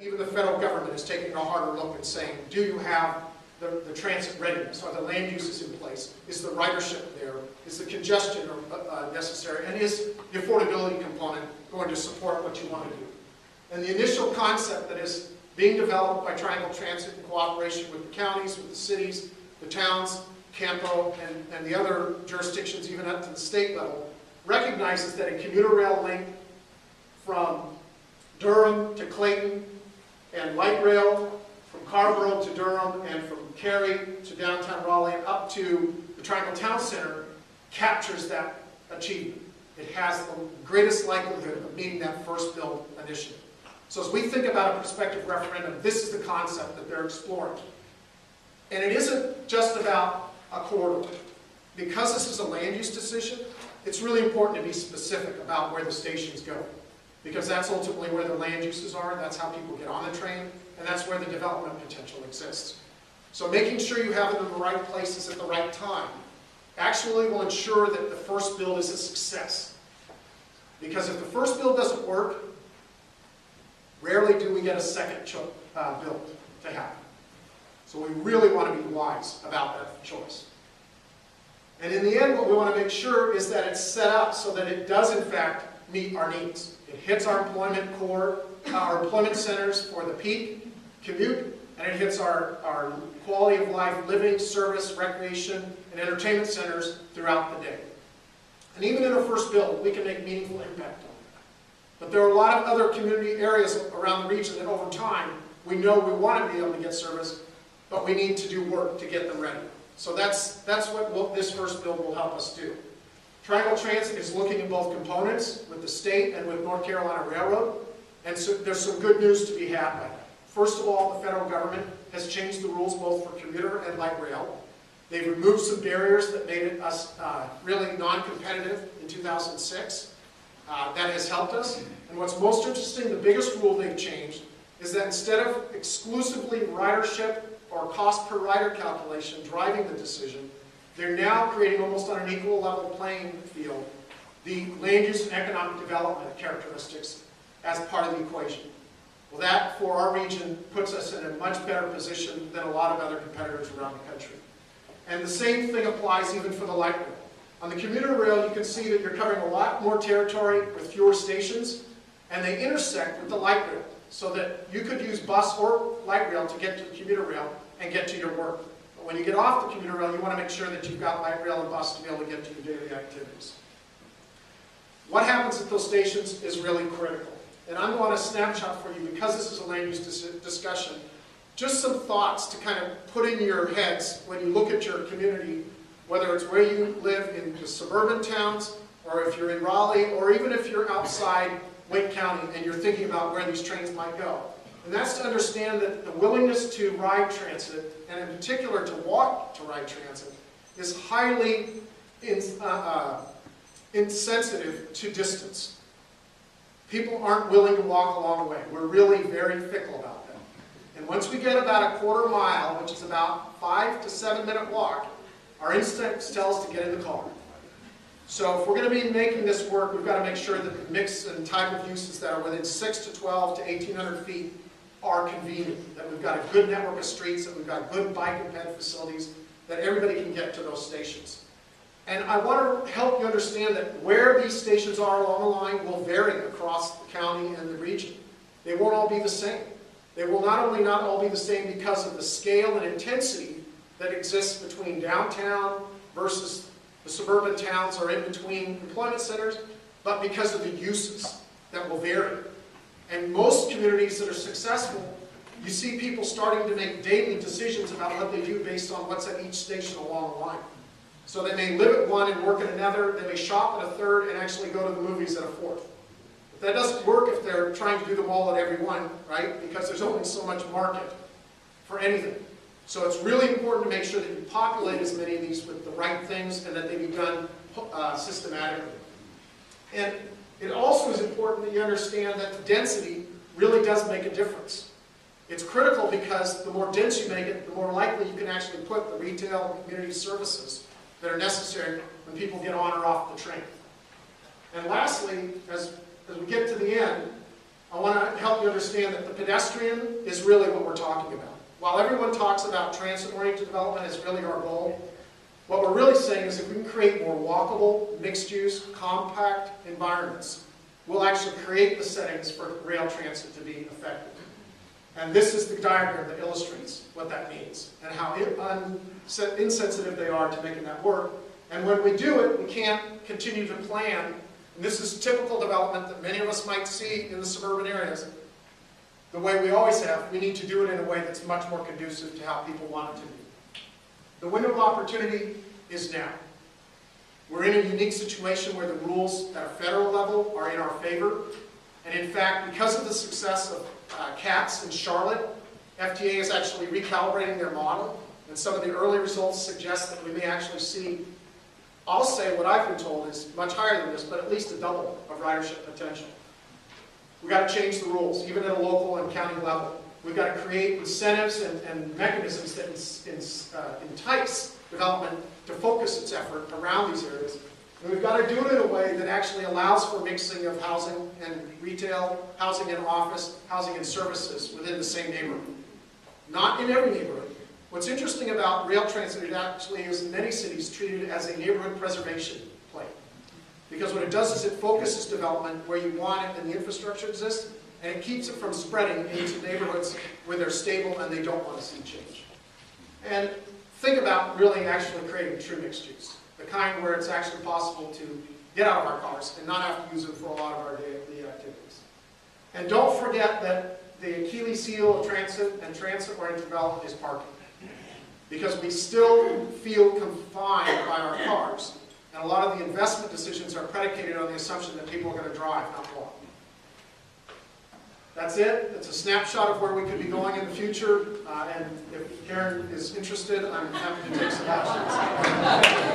even the federal government is taking a harder look and saying, do you have the transit readiness? Are the land uses in place? Is the ridership there? Is the congestion necessary? And is the affordability component going to support what you want to do? And the initial concept that is being developed by Triangle Transit in cooperation with the counties, with the cities, the towns, Campo, and the other jurisdictions, even up to the state level, recognizes that a commuter rail link from Durham to Clayton, and light rail from Carrboro to Durham, and from Cary to downtown Raleigh and up to the Triangle Town Center captures that achievement. It has the greatest likelihood of meeting that first build initiative. So as we think about a prospective referendum, this is the concept that they're exploring. And it isn't just about a corridor. Because this is a land use decision, it's really important to be specific about where the stations go. Because that's ultimately where the land uses are, that's how people get on the train, and that's where the development potential exists. So making sure you have it in the right places at the right time actually will ensure that the first build is a success. Because if the first build doesn't work, rarely do we get a second build to happen. So we really want to be wise about that choice. And in the end, what we want to make sure is that it's set up so that it does in fact meet our needs. It hits our employment our employment centers for the peak commute, and it hits our quality of life, living, service, recreation, and entertainment centers throughout the day. And even in our first build, we can make meaningful impact on that. But there are a lot of other community areas around the region that over time, we know we want to be able to get service, but we need to do work to get them ready. So that's what this first build will help us do. Triangle Transit is looking at both components with the state and with North Carolina Railroad, and so there's some good news to be had by that. First of all, the federal government has changed the rules both for commuter and light rail. They've removed some barriers that made us really non-competitive in 2006. That has helped us. And what's most interesting, the biggest rule they've changed is that instead of exclusively ridership or cost per rider calculation driving the decision, they're now creating almost on an equal level playing field the land use and economic development characteristics as part of the equation. Well, that, for our region, puts us in a much better position than a lot of other competitors around the country. And the same thing applies even for the light rail. On the commuter rail, you can see that you're covering a lot more territory with fewer stations, and they intersect with the light rail, so that you could use bus or light rail to get to the commuter rail and get to your work. But when you get off the commuter rail, you want to make sure that you've got light rail and bus to be able to get to your daily activities. What happens at those stations is really critical. And I'm going to snapshot for you, because this is a land use discussion, just some thoughts to kind of put in your heads when you look at your community, whether it's where you live in the suburban towns, or if you're in Raleigh, or even if you're outside Wake County and you're thinking about where these trains might go. And that's to understand that the willingness to ride transit, and in particular to walk to ride transit, is highly insensitive to distance. People aren't willing to walk a long way. We're really very fickle about that. And once we get about a quarter mile, which is about 5 to 7 minute walk, our instincts tell us to get in the car. So if we're going to be making this work, we've got to make sure that the mix and type of uses that are within 6 to 12 to 1,800 feet are convenient, that we've got a good network of streets, that we've got good bike and ped facilities, that everybody can get to those stations. And I want to help you understand that where these stations are along the line will vary across the county and the region. They won't all be the same. They will not only not all be the same because of the scale and intensity that exists between downtown versus the suburban towns or in between employment centers, but because of the uses that will vary. And most communities that are successful, you see people starting to make daily decisions about what they do based on what's at each station along the line. So they may live at one and work at another, they may shop at a third and actually go to the movies at a fourth. But that doesn't work if they're trying to do them all at every one, right? Because there's only so much market for anything. So it's really important to make sure that you populate as many of these with the right things and that they be done systematically. And it also is important that you understand that the density really does make a difference. It's critical because the more dense you make it, the more likely you can actually put the retail and community services that are necessary when people get on or off the train. And lastly, as we get to the end, I want to help you understand that the pedestrian is really what we're talking about. While everyone talks about transit-oriented development as really our goal, what we're really saying is if we can create more walkable, mixed-use, compact environments, we'll actually create the settings for rail transit to be effective. And this is the diagram that illustrates what that means and how insensitive they are to making that work. And when we do it, we can't continue to plan. And this is typical development that many of us might see in the suburban areas. The way we always have, we need to do it in a way that's much more conducive to how people want it to be. The window of opportunity is now. We're in a unique situation where the rules at a federal level are in our favor. And in fact, because of the success of CATS in Charlotte, FTA is actually recalibrating their model. And some of the early results suggest that we may actually see, I'll say what I've been told is much higher than this, but at least a double of ridership potential. We've got to change the rules, even at a local and county level. We've got to create incentives and mechanisms that entice development to focus its effort around these areas. And we've got to do it in a way that actually allows for mixing of housing and retail, housing and office, housing and services within the same neighborhood. Not in every neighborhood. What's interesting about rail transit, it actually is in many cities treated as a neighborhood preservation play. Because what it does is it focuses development where you want it and the infrastructure exists, and it keeps it from spreading into neighborhoods where they're stable and they don't want to see change. And think about really actually creating true mixed use. The kind where it's actually possible to get out of our cars and not have to use them for a lot of our daily activities. And don't forget that the Achilles heel of transit and transit-oriented development is parking. Because we still feel confined by our cars. And a lot of the investment decisions are predicated on the assumption that people are going to drive, not walk. That's it. It's a snapshot of where we could be going in the future. And if Karen is interested, I'm happy to take some questions.